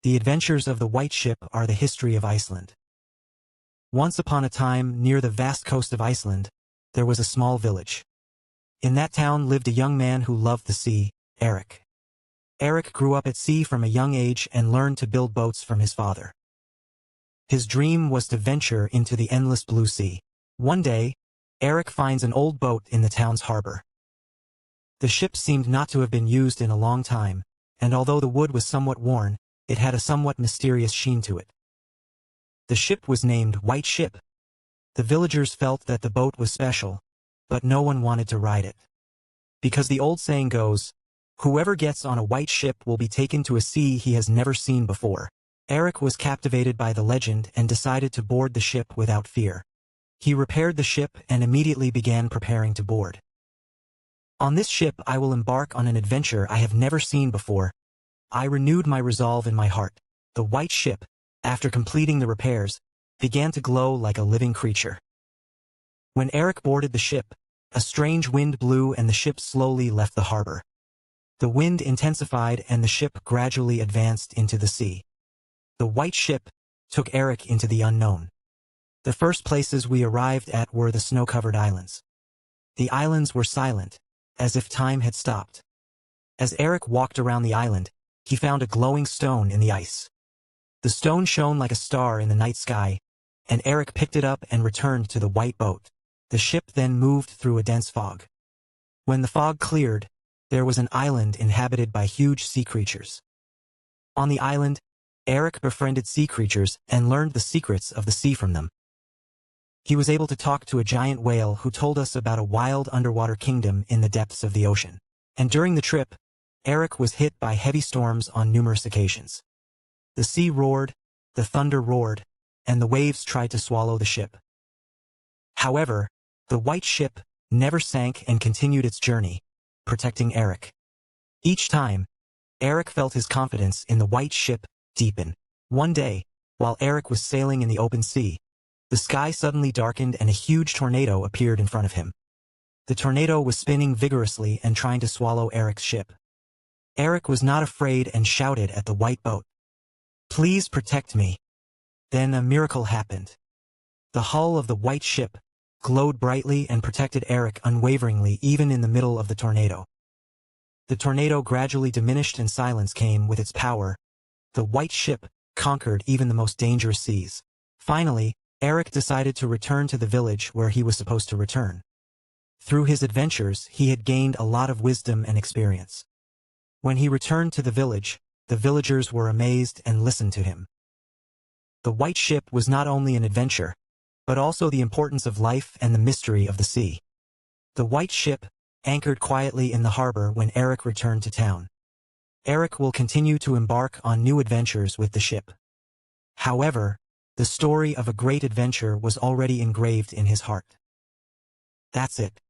The adventures of the White Ship are the history of Iceland. Once upon a time, near the vast coast of Iceland, there was a small village. In that town lived a young man who loved the sea, Eric. Eric grew up at sea from a young age and learned to build boats from his father. His dream was to venture into the endless blue sea. One day, Eric finds an old boat in the town's harbor. The ship seemed not to have been used in a long time, and although the wood was somewhat worn, it had a somewhat mysterious sheen to it. The ship was named White Ship. The villagers felt that the boat was special, but no one wanted to ride it. Because the old saying goes, "Whoever gets on a white ship will be taken to a sea he has never seen before." Eric was captivated by the legend and decided to board the ship without fear. He repaired the ship and immediately began preparing to board. "On this ship I will embark on an adventure I have never seen before." I renewed my resolve in my heart. The White Ship, after completing the repairs, began to glow like a living creature. When Eric boarded the ship, a strange wind blew and the ship slowly left the harbor. The wind intensified and the ship gradually advanced into the sea. The White Ship took Eric into the unknown. The first places we arrived at were the snow-covered islands. The islands were silent, as if time had stopped. As Eric walked around the island, he found a glowing stone in the ice. The stone shone like a star in the night sky, and Eric picked it up and returned to the white boat. The ship then moved through a dense fog. When the fog cleared, there was an island inhabited by huge sea creatures. On the island, Eric befriended sea creatures and learned the secrets of the sea from them. He was able to talk to a giant whale who told us about a wild underwater kingdom in the depths of the ocean. And during the trip, Eric was hit by heavy storms on numerous occasions. The sea roared, the thunder roared, and the waves tried to swallow the ship. However, the White Ship never sank and continued its journey, protecting Eric. Each time, Eric felt his confidence in the White Ship deepen. One day, while Eric was sailing in the open sea, the sky suddenly darkened and a huge tornado appeared in front of him. The tornado was spinning vigorously and trying to swallow Eric's ship. Eric was not afraid and shouted at the white boat, "Please protect me." Then a miracle happened. The hull of the White Ship glowed brightly and protected Eric unwaveringly even in the middle of the tornado. The tornado gradually diminished and silence came with its power. The White Ship conquered even the most dangerous seas. Finally, Eric decided to return to the village where he was supposed to return. Through his adventures, he had gained a lot of wisdom and experience. When he returned to the village, the villagers were amazed and listened to him. The White Ship was not only an adventure, but also the importance of life and the mystery of the sea. The White Ship anchored quietly in the harbor when Eric returned to town. Eric will continue to embark on new adventures with the ship. However, the story of a great adventure was already engraved in his heart. That's it.